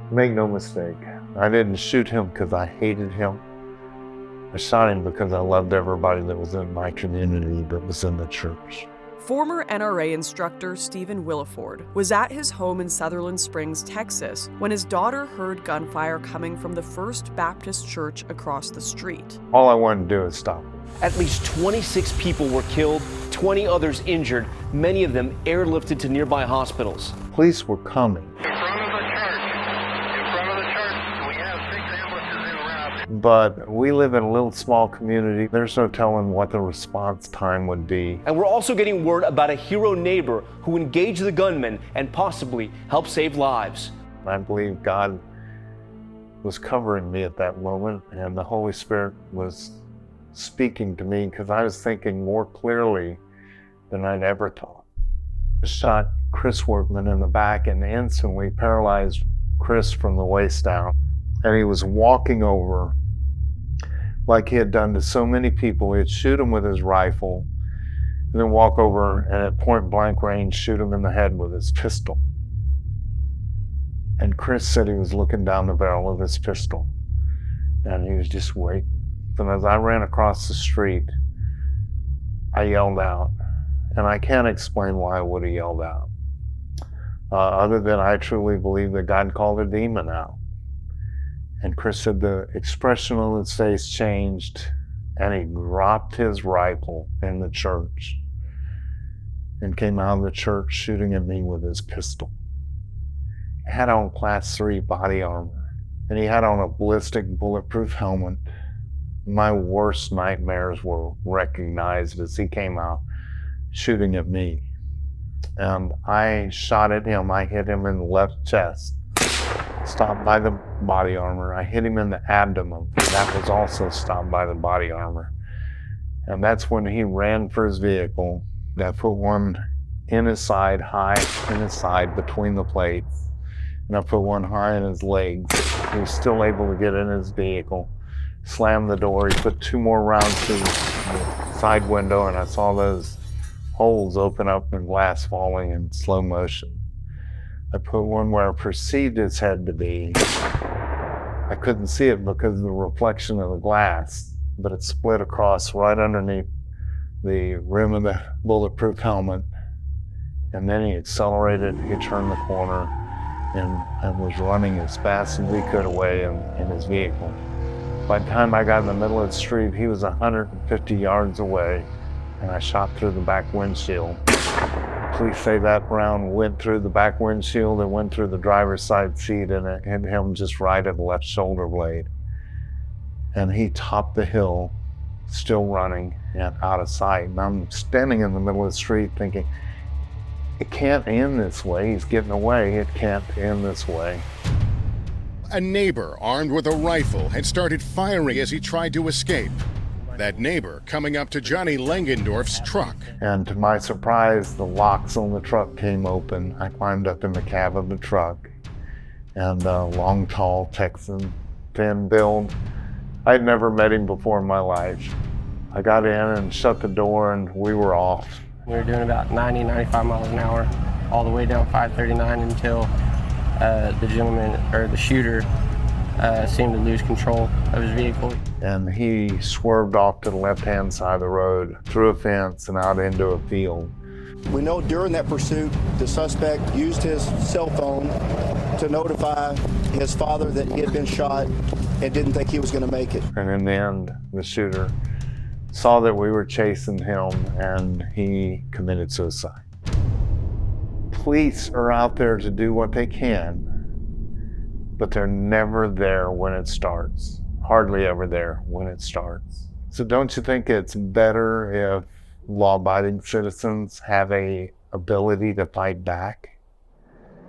Make no mistake, I didn't shoot him because I hated him. I shot him because I loved everybody that was in my community that was in the church. Former NRA instructor Stephen Willeford was at his home in Sutherland Springs, Texas, when his daughter heard gunfire coming from the First Baptist Church across the street. All I wanted to do is stop him. At least 26 people were killed, 20 others injured, many of them airlifted to nearby hospitals. Police were coming. But we live in a little small community. There's no telling what the response time would be. And we're also getting word about a hero neighbor who engaged the gunman and possibly helped save lives. I believe God was covering me at that moment, and the Holy Spirit was speaking to me because I was thinking more clearly than I'd ever thought. I shot Chris Workman in the back and instantly paralyzed Chris from the waist down. And he was walking over like he had done to so many people. He'd shoot him with his rifle and then walk over and at point blank range shoot him in the head with his pistol. And Chris said he was looking down the barrel of his pistol and he was just waiting. And as I ran across the street, I yelled out. And I can't explain why I would have yelled out. Other than I truly believe that God called a demon out. And Chris said the expression on his face changed and he dropped his rifle in the church and came out of the church shooting at me with his pistol. He had on Class 3 body armor and he had on a ballistic bulletproof helmet. My worst nightmares were recognized as he came out shooting at me. And I shot at him. I hit him in the left chest. Stopped by the body armor. I hit him in the abdomen. That was also stopped by the body armor. And that's when he ran for his vehicle. I put one in his side, high in his side between the plates. And I put one high in his legs. He was still able to get in his vehicle. Slammed the door. He put 2 more rounds through the side window and I saw those holes open up and glass falling in slow motion. I put one where I perceived his head to be. I couldn't see it because of the reflection of the glass, but it split across right underneath the rim of the bulletproof helmet. And then he accelerated, he turned the corner, and was running as fast as he could away in his vehicle. By the time I got in the middle of the street, he was 150 yards away, and I shot through the back windshield. Police say that round went through the back windshield and went through the driver's side seat and it hit him just right at the left shoulder blade. And he topped the hill, still running and out of sight. And I'm standing in the middle of the street thinking, it can't end this way. He's getting away. It can't end this way. A neighbor armed with a rifle had started firing as he tried to escape. That neighbor coming up to Johnny Langendorf's truck. And to my surprise, the locks on the truck came open. I climbed up in the cab of the truck. And long, tall Texan, thin build. I'd never met him before in my life. I got in and shut the door and we were off. We were doing about 90, 95 miles an hour, all the way down 539 until the gentleman, or the shooter, seemed to lose control of his vehicle. And he swerved off to the left-hand side of the road, through a fence and out into a field. We know during that pursuit, the suspect used his cell phone to notify his father that he had been shot and didn't think he was going to make it. And in the end, the shooter saw that we were chasing him and he committed suicide. Police are out there to do what they can, but they're never there when it starts. Hardly ever there when it starts. So don't you think it's better if law-abiding citizens have an ability to fight back?